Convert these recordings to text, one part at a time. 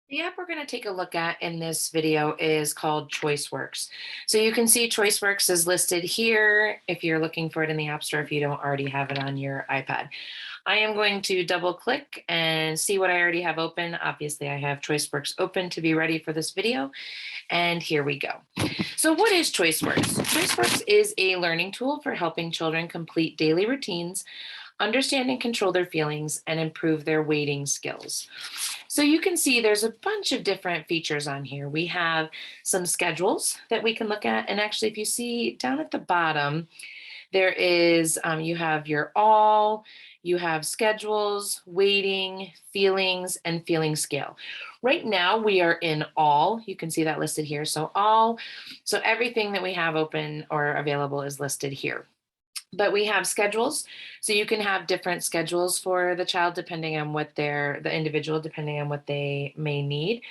The app we're going to take a look at in this video is called Choiceworks. So you can see Choiceworks is listed here if you're looking for it in the App Store if you don't already have it on your iPad. I am going to double click and see what I already have open. Obviously, I have Choiceworks open to be ready for this video, and here we go. So what is Choiceworks? Choiceworks is a learning tool for helping children complete daily routines, understand and control their feelings, and improve their waiting skills. So you can see there's a bunch of different features on here. We have some schedules that we can look at. And actually, if you see down at the bottom, there is, you have your all, you have schedules, waiting, feelings, and feeling scale. Right now we are in all, you can see that listed here. So all, so everything that we have open or available is listed here. But we have schedules, so you can have different schedules for the child depending on what the individual, depending on what they may need.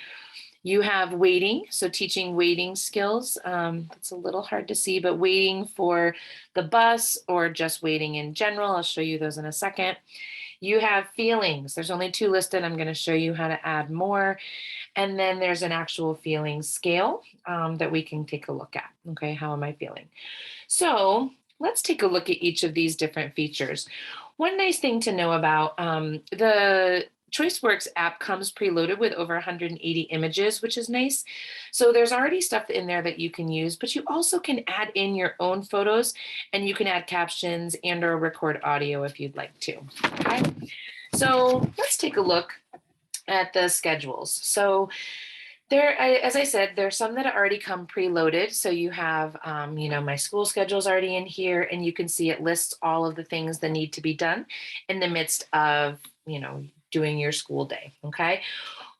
You have waiting, so teaching waiting skills. It's a little hard to see, but waiting for the bus or just waiting in general. I'll show you those in a second. You have feelings. There's only two listed. I'm going to show you how to add more. And then there's an actual feeling scale that we can take a look at. Okay, how am I feeling? So let's take a look at each of these different features. One nice thing to know about the Choiceworks app comes preloaded with over 180 images, which is nice. So there's already stuff in there that you can use, but you also can add in your own photos and you can add captions and or record audio if you'd like to. Okay, so let's take a look at the schedules. So as I said, there's some that already come preloaded. So you have, my school schedule's already in here, and you can see it lists all of the things that need to be done in the midst of, doing your school day. Okay.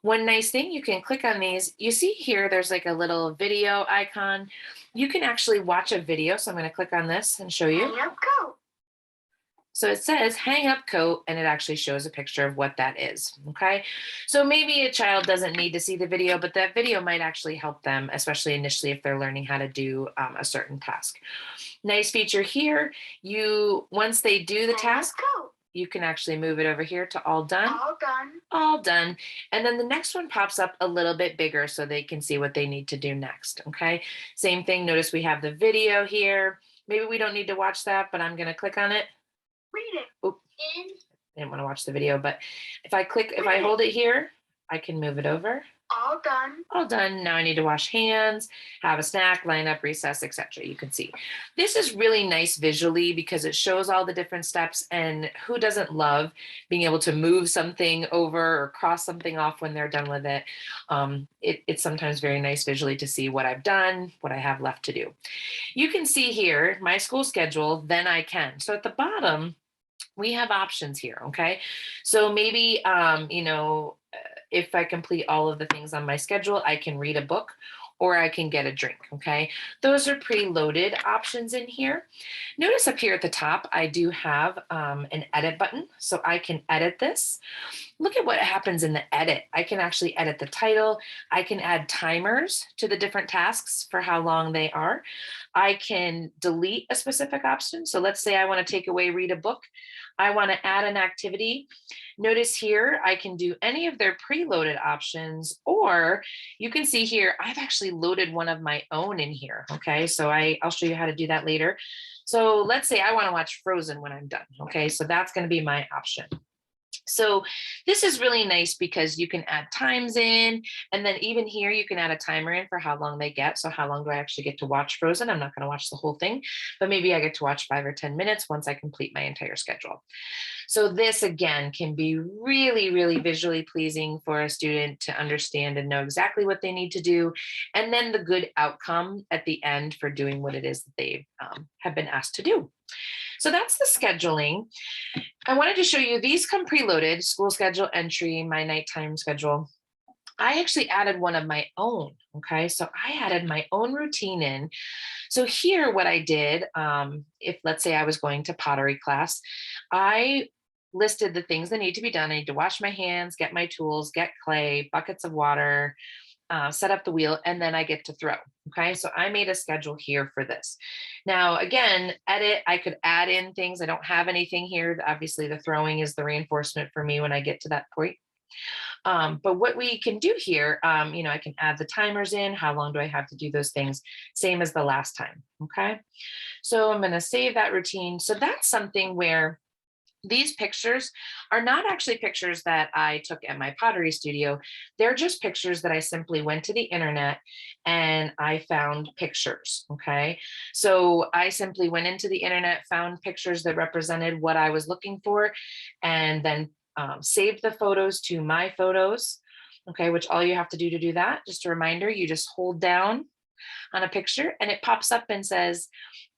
One nice thing, you can click on these. You see here, there's like a little video icon. You can actually watch a video. So I'm going to click on this and show you. So it says hang up coat, and it actually shows a picture of what that is. Okay. So maybe a child doesn't need to see the video, but that video might actually help them, especially initially if they're learning how to do a certain task. Nice feature here. Once they do the task, you can actually move it over here to all done. All done. All done. And then the next one pops up a little bit bigger so they can see what they need to do next. Okay. Same thing. Notice we have the video here. Maybe we don't need to watch that, but I'm going to click on it. Read it. Oop. I didn't want to watch the video, but if I hold it here, I can move it over. All done. All done. Now I need to wash hands, have a snack, line up, recess, etc. You can see this is really nice visually because it shows all the different steps, and who doesn't love being able to move something over or cross something off when they're done with it. It's sometimes very nice visually to see what I've done, what I have left to do. You can see here my school schedule, then I can. So at the bottom, we have options here. Okay. So maybe, if I complete all of the things on my schedule, I can read a book or I can get a drink. Okay. Those are preloaded options in here. Notice up here at the top, I do have an edit button. So I can edit this. Look at what happens in the edit. I can actually edit the title. I can add timers to the different tasks for how long they are. I can delete a specific option. So let's say I want to take away read a book. I want to add an activity. Notice here, I can do any of their preloaded options, or you can see here, I've actually loaded one of my own in here. Okay, so I'll show you how to do that later. So let's say I want to watch Frozen when I'm done. Okay, so that's going to be my option. So this is really nice because you can add times in, and then even here you can add a timer in for how long they get. So how long do I actually get to watch Frozen? I'm not going to watch the whole thing, but maybe I get to watch 5 or 10 minutes once I complete my entire schedule. So this again can be really, really visually pleasing for a student to understand and know exactly what they need to do, and then the good outcome at the end for doing what it is that they have been asked to do. So that's the scheduling. I wanted to show you, these come preloaded, school schedule entry, my nighttime schedule. I actually added one of my own. Okay, so I added my own routine in. So here, what I did, if let's say I was going to pottery class, I listed the things that need to be done. I need to wash my hands, get my tools, get clay, buckets of water, set up the wheel, and then I get to throw. Okay, so I made a schedule here for this. Now, again, edit, I could add in things. I don't have anything here. Obviously, the throwing is the reinforcement for me when I get to that point. But what we can do here, I can add the timers in. How long do I have to do those things? Same as the last time. Okay. So I'm going to save that routine. So that's something where these pictures are not actually pictures that I took at my pottery studio. They're just pictures that I simply went to the internet and I found pictures. Okay. So I simply went into the internet, found pictures that represented what I was looking for, and then saved the photos to my photos. Okay. Which all you have to do that, just a reminder, you just hold down on a picture and it pops up and says,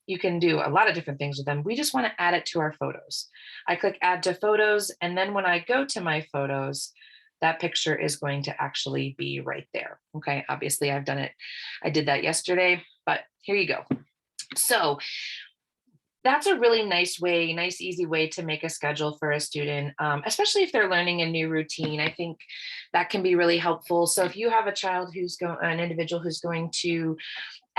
you can do a lot of different things with them. We just want to add it to our photos. I click add to photos. And then when I go to my photos, that picture is going to actually be right there. Okay. Obviously I've done it. I did that yesterday, but here you go. So that's a really nice way, nice, easy way to make a schedule for a student, especially if they're learning a new routine. I think that can be really helpful. So if you have a child an individual who's going to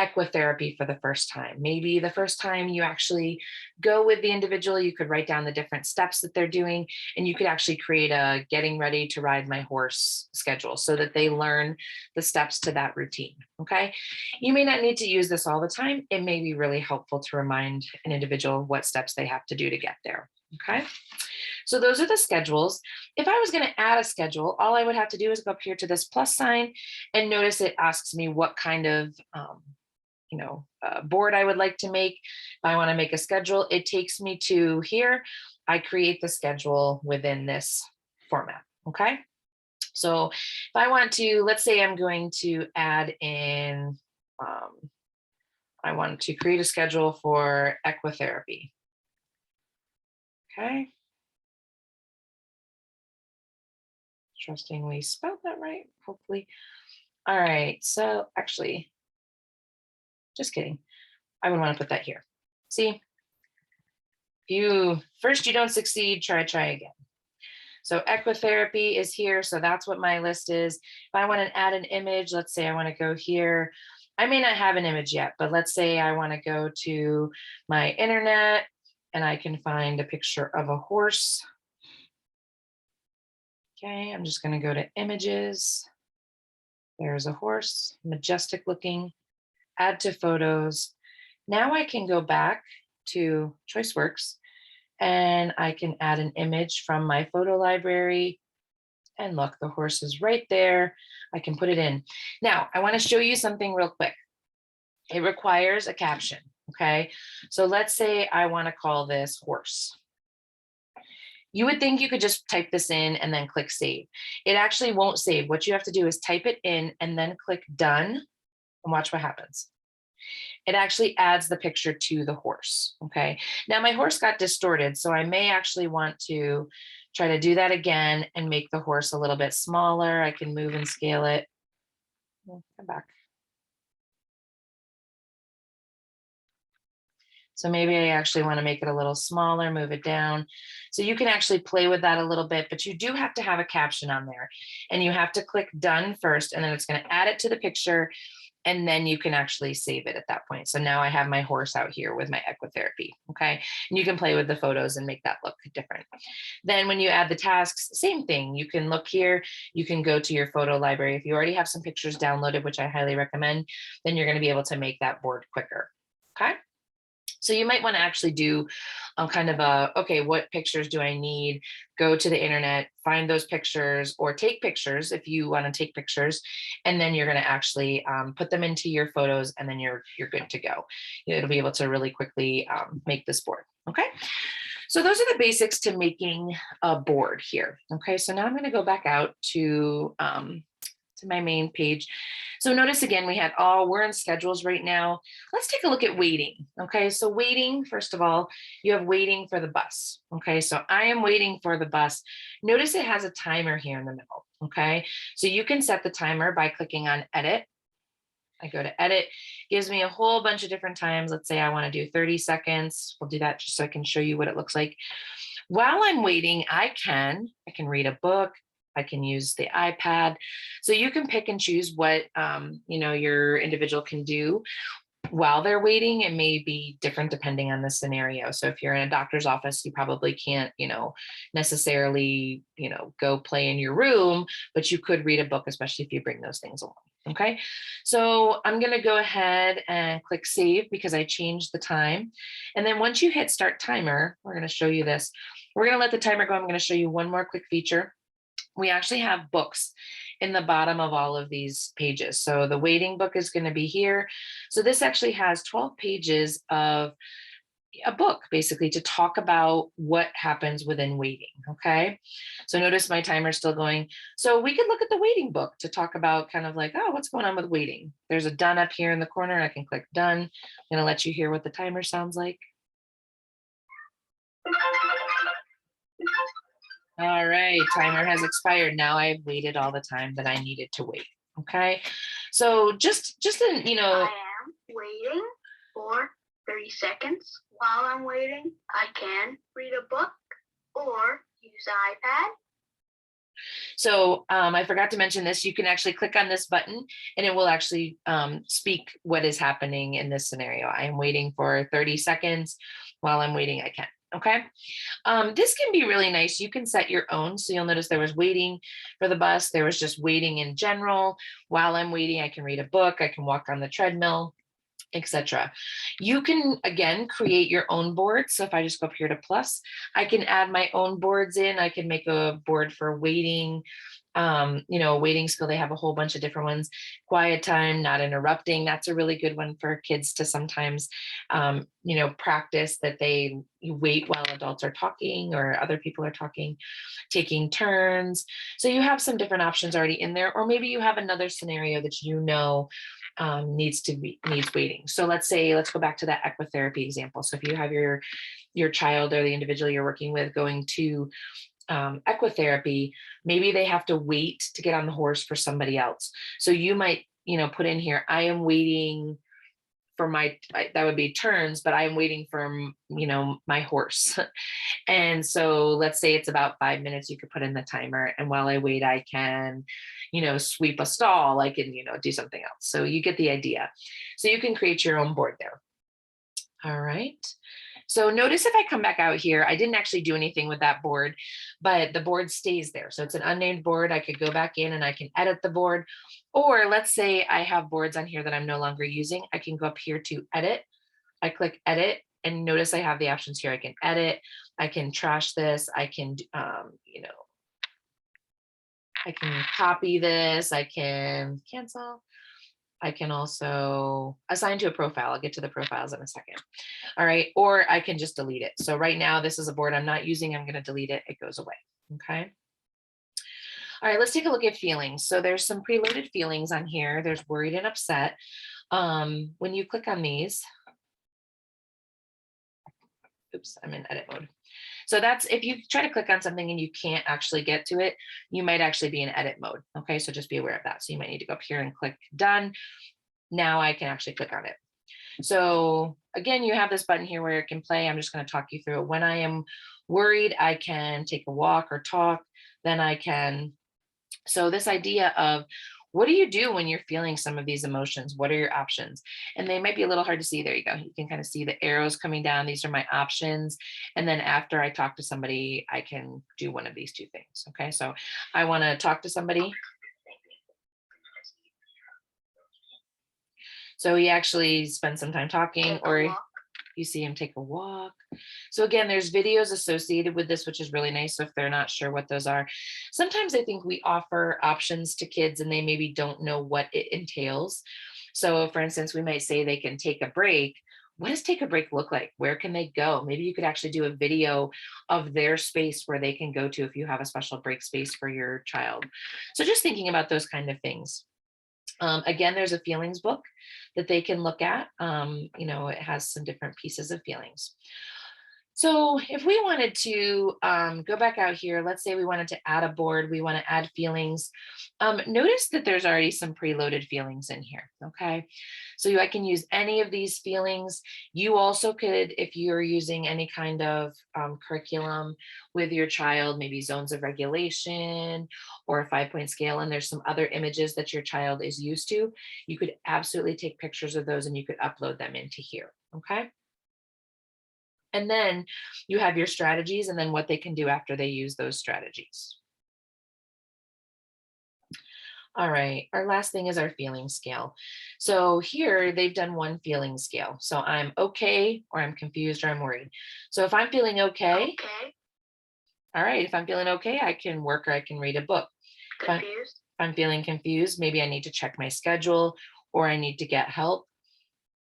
equitherapy for the first time. Maybe the first time you actually go with the individual, you could write down the different steps that they're doing, and you could actually create a getting ready to ride my horse schedule so that they learn the steps to that routine. Okay. You may not need to use this all the time. It may be really helpful to remind an individual what steps they have to do to get there. Okay. So those are the schedules. If I was going to add a schedule, all I would have to do is go up here to this plus sign and notice it asks me what kind of board I would like to make. If I want to make a schedule, it takes me to here. I create the schedule within this format. Okay. So if I want to, let's say I'm going to add in, I want to create a schedule for equitherapy. Okay. Trusting we spelled that right, hopefully. All right. So actually, just kidding. I would want to put that here. See, if you don't succeed, try again. So equitherapy is here. So that's what my list is. If I want to add an image, let's say I want to go here. I may not have an image yet, but let's say I want to go to my internet and I can find a picture of a horse. Okay, I'm just going to go to images. There's a horse, majestic looking, add to photos. Now I can go back to Choiceworks and I can add an image from my photo library. And look, the horse is right there. I can put it in. Now, I want to show you something real quick. It requires a caption, okay? So let's say I want to call this horse. You would think you could just type this in and then click save. It actually won't save. What you have to do is type it in and then click done and watch what happens. It actually adds the picture to the horse. Okay. Now my horse got distorted, so I may actually want to try to do that again and make the horse a little bit smaller. I can move and scale it. Come back. So maybe I actually want to make it a little smaller, move it down. So you can actually play with that a little bit, but you do have to have a caption on there and you have to click done first, and then it's going to add it to the picture. And then you can actually save it at that point. So now I have my horse out here with my equitherapy. Okay. And you can play with the photos and make that look different. Then when you add the tasks, same thing. You can look here, you can go to your photo library. If you already have some pictures downloaded, which I highly recommend, then you're going to be able to make that board quicker. Okay. So you might want to actually do kind of okay, what pictures do I need? Go to the internet, find those pictures, or take pictures if you want to take pictures, and then you're going to actually put them into your photos, and then you're good to go. It'll be able to really quickly make this board. Okay. So those are the basics to making a board here. Okay. So now I'm going to go back out to my main page. So notice again, we're in schedules right now. Let's take a look at waiting. Okay. So waiting, first of all, you have waiting for the bus. Okay. So I am waiting for the bus. Notice it has a timer here in the middle. Okay. So you can set the timer by clicking on edit. I go to edit, gives me a whole bunch of different times. Let's say I want to do 30 seconds. We'll do that just so I can show you what it looks like. While I'm waiting, I can read a book. I can use the iPad. So you can pick and choose what your individual can do. while they're waiting. It may be different depending on the scenario. So if you're in a doctor's office, you probably can't, necessarily, go play in your room, but you could read a book, especially if you bring those things along. Okay. So I'm going to go ahead and click save because I changed the time. And then once you hit start timer, we're going to show you this. We're going to let the timer go. I'm going to show you one more quick feature. We actually have books in the bottom of all of these pages. So the waiting book is going to be here. So this actually has 12 pages of a book basically to talk about what happens within waiting. Okay. So notice my timer's still going. So we could look at the waiting book to talk about kind of like, oh, what's going on with waiting? There's a done up here in the corner. I can click done. I'm going to let you hear what the timer sounds like. All right, timer has expired. Now I've waited all the time that I needed to wait. Okay. So I am waiting for 30 seconds. While I'm waiting, I can read a book or use an iPad. So I forgot to mention this. You can actually click on this button and it will actually speak what is happening in this scenario. I am waiting for 30 seconds. While I'm waiting, I can. Okay. This can be really nice. You can set your own. So you'll notice there was waiting for the bus. There was just waiting in general. While I'm waiting, I can read a book. I can walk on the treadmill, etc. You can, again, create your own board. So if I just go up here to plus, I can add my own boards in. I can make a board for waiting, waiting skill. They have a whole bunch of different ones. Quiet time, not interrupting. That's a really good one for kids to sometimes, practice that they wait while adults are talking or other people are talking, taking turns. So you have some different options already in there, or maybe you have another scenario that needs waiting. So let's go back to that equitherapy example. So if you have your child or the individual you're working with going to equitherapy, maybe they have to wait to get on the horse for somebody else. So you might, put in here, I am waiting for that would be turns, but I am waiting for, my horse. And so let's say it's about 5 minutes, you could put in the timer. And while I wait, I can, sweep a stall. I can, do something else. So you get the idea. So you can create your own board there. All right. So notice if I come back out here, I didn't actually do anything with that board, but the board stays there. So it's an unnamed board. I could go back in and I can edit the board. Or let's say I have boards on here that I'm no longer using. I can go up here to edit. I click edit and notice I have the options here. I can edit, I can trash this, I can, I can copy this, I can cancel. I can also assign to a profile. I'll get to the profiles in a second. All right. Or I can just delete it. So right now, this is a board I'm not using. I'm going to delete it. It goes away. Okay. All right. Let's take a look at feelings. So there's some preloaded feelings on here. There's worried and upset. When you click on these, oops, I'm in edit mode. So that's if you try to click on something and you can't actually get to it, you might actually be in edit mode. Okay. So just be aware of that. So you might need to go up here and click done. Now I can actually click on it. So again, you have this button here where it can play. I'm just going to talk you through it. When I am worried, I can take a walk or talk. Then I can. So this idea of what do you do when you're feeling some of these emotions? What are your options? And they might be a little hard to see. There you go. You can kind of see the arrows coming down. These are my options. And then after I talk to somebody, I can do one of these two things. Okay. So I want to talk to somebody. So he actually spends some time talking, or you see him take a walk. So again, there's videos associated with this, which is really nice. So if they're not sure what those are, sometimes I think we offer options to kids and they maybe don't know what it entails. So for instance, we might say they can take a break. What does take a break look like? Where can they go? Maybe you could actually do a video of their space where they can go to if you have a special break space for your child. So just thinking about those kind of things. Again, there's a feelings book that they can look at. It has some different pieces of feelings. So if we wanted to go back out here, let's say we wanted to add a board, we want to add feelings. Notice that there's already some preloaded feelings in here. Okay. So I can use any of these feelings. You also could, if you're using any kind of curriculum with your child, maybe zones of regulation or a 5 point scale, and there's some other images that your child is used to, you could absolutely take pictures of those and you could upload them into here. Okay. And then you have your strategies and then what they can do after they use those strategies. All right, our last thing is our feeling scale. So here they've done one feeling scale. So I'm okay, or I'm confused, or I'm worried. So if I'm feeling okay, Okay. all right, if I'm feeling okay, I can work or I can read a book. Confused. If I'm feeling confused, maybe I need to check my schedule or I need to get help.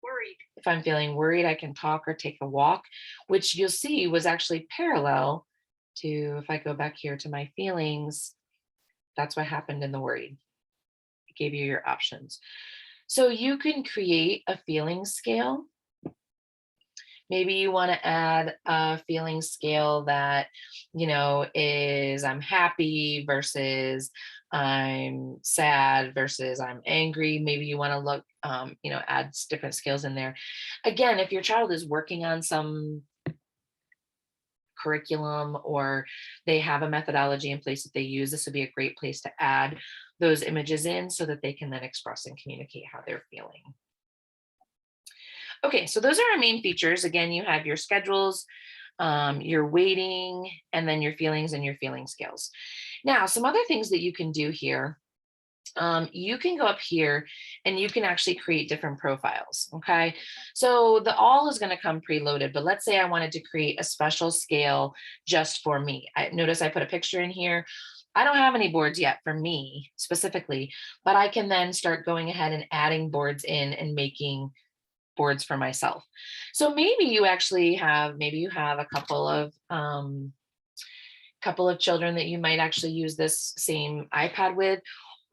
Worried. If I'm feeling worried, I can talk or take a walk, which you'll see was actually parallel to, if I go back here to my feelings, that's what happened in the worried. It gave you your options. So you can create a feeling scale. Maybe you want to add a feeling scale that, is I'm happy versus I'm sad versus I'm angry. Maybe you want to look, add different scales in there. Again, if your child is working on some curriculum or they have a methodology in place that they use, this would be a great place to add those images in so that they can then express and communicate how they're feeling. Okay, so those are our main features. Again, you have your schedules, your weighting, and then your feelings and your feeling scales. Now, some other things that you can do here, you can go up here and you can actually create different profiles. Okay, so the all is going to come preloaded, but let's say I wanted to create a special scale just for me. Notice I put a picture in here. I don't have any boards yet for me specifically, but I can then start going ahead and adding boards in and making boards for myself. So maybe you actually have, maybe you have a couple of children that you might actually use this same iPad with,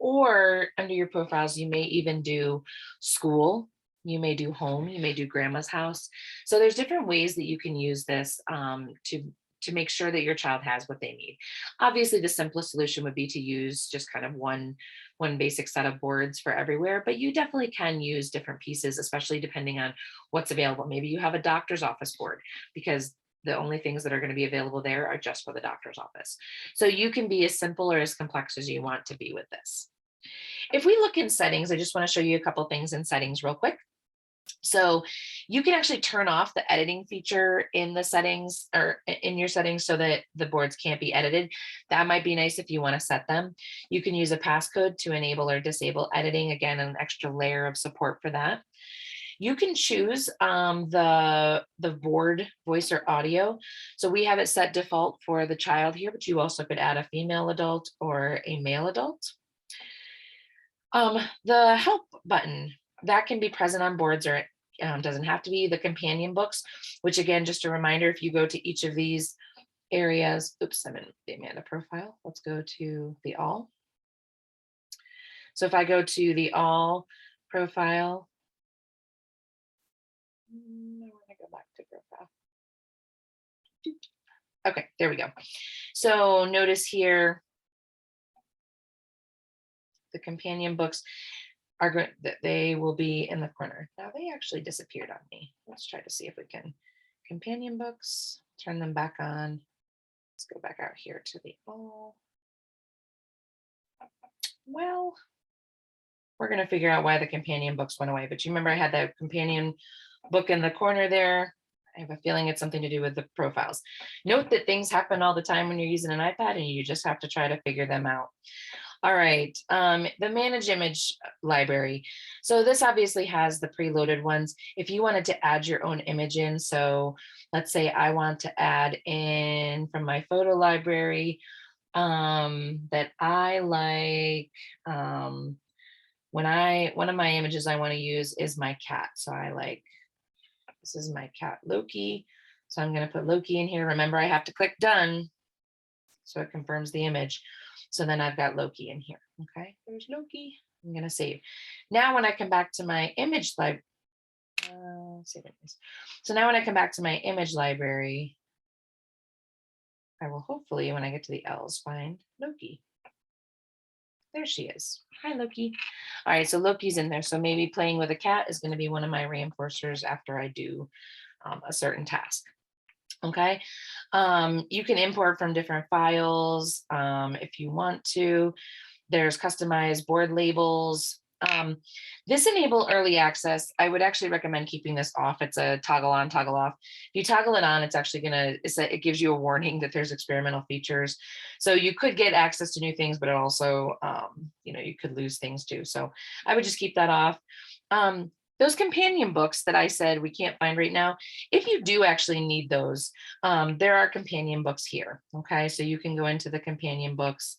or under your profiles, you may even do school, you may do home, you may do grandma's house. So there's different ways that you can use this to make sure that your child has what they need. Obviously, the simplest solution would be to use just kind of one basic set of boards for everywhere, but you definitely can use different pieces, especially depending on what's available. Maybe you have a doctor's office board because the only things that are going to be available there are just for the doctor's office. So you can be as simple or as complex as you want to be with this. If we look in settings, I just want to show you a couple things in settings real quick. So you can actually turn off the editing feature in the settings or in your settings so that the boards can't be edited. That might be nice if you want to set them. You can use a passcode to enable or disable editing. Again, an extra layer of support for that. You can choose the board voice or audio. So we have it set default for the child here, but you also could add a female adult or a male adult. The help button that can be present on boards or it doesn't have to be. The companion books, which again, just a reminder, if you go to each of these areas, oops, I'm in the Amanda profile. Let's go to the all. So if I go to the all profile, I want to go back to profile. Okay, there we go. So notice here, the companion books are going that they will be in the corner. Now they actually disappeared on me. Let's try to see if we can companion books, turn them back on. Let's go back out here to the all. Well, we're going to figure out why the companion books went away. But you remember I had that companion book in the corner there. I have a feeling it's something to do with the profiles. Note that things happen all the time when you're using an iPad and you just have to try to figure them out. All right, the manage image library. So this obviously has the preloaded ones. If you wanted to add your own image in, so let's say I want to add in from my photo library that I like, one of my images I want to use is my cat. So I like, this is my cat Loki. So I'm going to put Loki in here. Remember, I have to click done. So it confirms the image. So then I've got Loki in here. Okay, there's Loki. I'm going to save. Now, when I come back to my image library, so now when I come back to my image library, I will hopefully, when I get to the L's, find Loki. There she is. Hi, Loki. All right, so Loki's in there. So maybe playing with a cat is going to be one of my reinforcers after I do a certain task. Okay. You can import from different files if you want to. There's customized board labels. This enable early access. I would actually recommend keeping this off. It's a toggle on, toggle off. If you toggle it on, it's actually it gives you a warning that there's experimental features. So you could get access to new things, but it also, you could lose things too. So I would just keep that off. Those companion books that I said we can't find right now, if you do actually need those, there are companion books here. Okay, so you can go into the companion books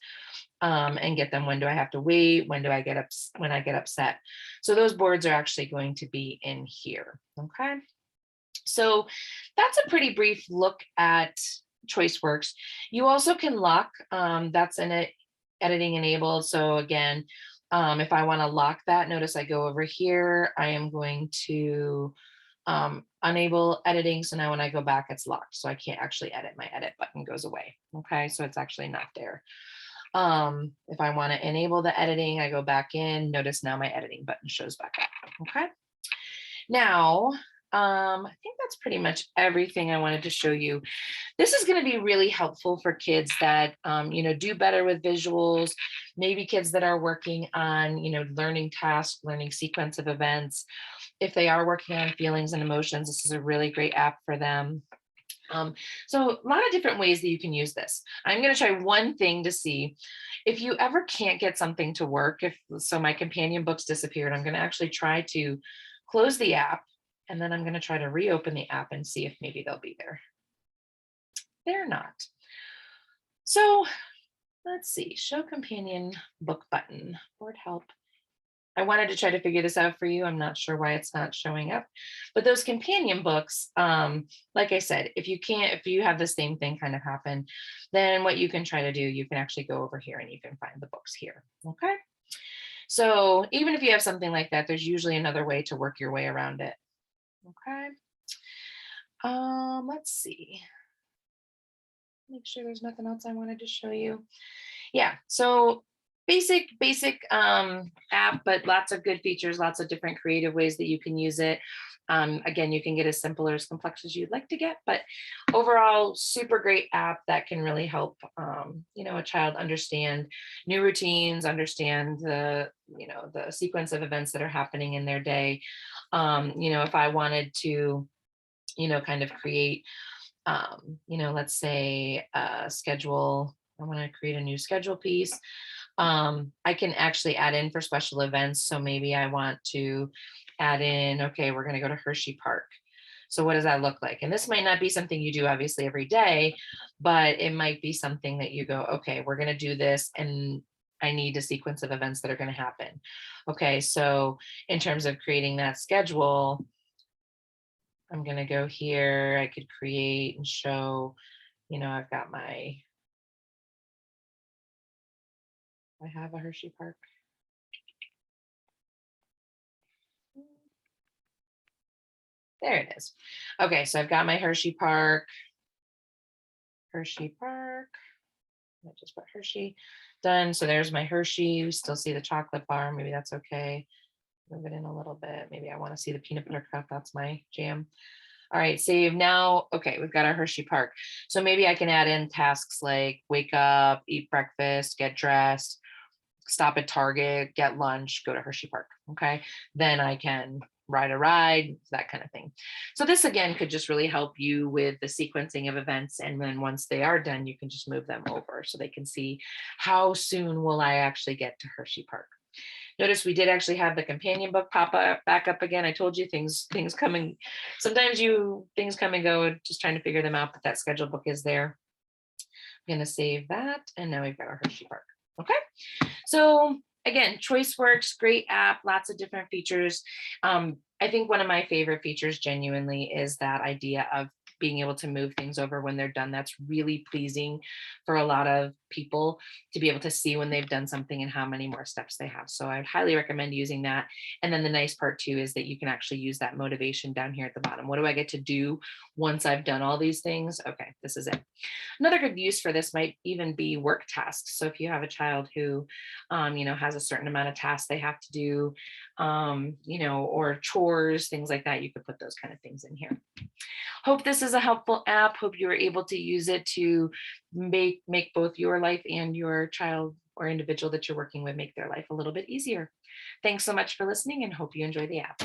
and get them. When do I have to wait? When I get upset? So those boards are actually going to be in here. Okay. So that's a pretty brief look at Choiceworks. You also can lock, that's in it, editing enabled. So again, if I want to lock that, notice I go over here, I am going to enable editing. So now when I go back, it's locked. So I can't actually edit. My edit button goes away. Okay. So it's actually not there. If I want to enable the editing, I go back in, notice now my editing button shows back up. Okay. Now, I think that's pretty much everything I wanted to show you. This is going to be really helpful for kids that, do better with visuals, maybe kids that are working on, learning tasks, learning sequence of events. If they are working on feelings and emotions, this is a really great app for them. So a lot of different ways that you can use this. I'm going to try one thing to see if you ever can't get something to work. So my companion books disappeared, I'm going to actually try to close the app, and then I'm going to try to reopen the app and see if maybe they'll be there. They're not. So let's see, show companion book button, board help. I wanted to try to figure this out for you. I'm not sure why it's not showing up, but those companion books, like I said, if you have the same thing kind of happen, then what you can try to do, you can actually go over here and you can find the books here. Okay. So even if you have something like that, there's usually another way to work your way around it. Okay. Let's see. Make sure there's nothing else I wanted to show you. Yeah. So basic app, but lots of good features, lots of different creative ways that you can use it. Again, you can get as simple or as complex as you'd like to get, but overall, super great app that can really help, a child understand new routines, understand the sequence of events that are happening in their day. If I wanted to, kind of create, let's say schedule, I want to create a new schedule piece. I can actually add in for special events. So maybe I want to add in, okay, we're going to go to Hershey Park. So what does that look like? And this might not be something you do obviously every day, but it might be something that you go, okay, we're going to do this, and I need a sequence of events that are going to happen. Okay, so in terms of creating that schedule, I'm going to go here. I could create and show, I've got I have a Hershey Park. There it is. Okay, so I've got my Hershey Park. I just put Hershey. Done. So there's my Hershey. You still see the chocolate bar. Maybe that's okay. Move it in a little bit. Maybe I want to see the peanut butter cup. That's my jam. All right, save now. Okay, we've got our Hershey Park. So maybe I can add in tasks like wake up, eat breakfast, get dressed, stop at Target, get lunch, go to Hershey Park. Okay, then I can ride a ride, that kind of thing. So this again could just really help you with the sequencing of events. And then once they are done, you can just move them over so they can see how soon will I actually get to Hershey Park. Notice we did actually have the companion book pop up back up again. I told you things coming. Sometimes things come and go, just trying to figure them out, but that schedule book is there. I'm going to save that. And now we've got our Hershey Park. Okay. So again, Choiceworks, great app, lots of different features. I think one of my favorite features genuinely is that idea of being able to move things over when they're done. That's really pleasing for a lot of people to be able to see when they've done something and how many more steps they have. So I'd highly recommend using that. And then the nice part too is that you can actually use that motivation down here at the bottom. What do I get to do once I've done all these things? Okay, this is it. Another good use for this might even be work tasks. So if you have a child who, has a certain amount of tasks they have to do, or chores, things like that, you could put those kind of things in here. Hope this is a helpful app. Hope you were able to use it to make both your life and your child or individual that you're working with make their life a little bit easier. Thanks so much for listening and hope you enjoy the app.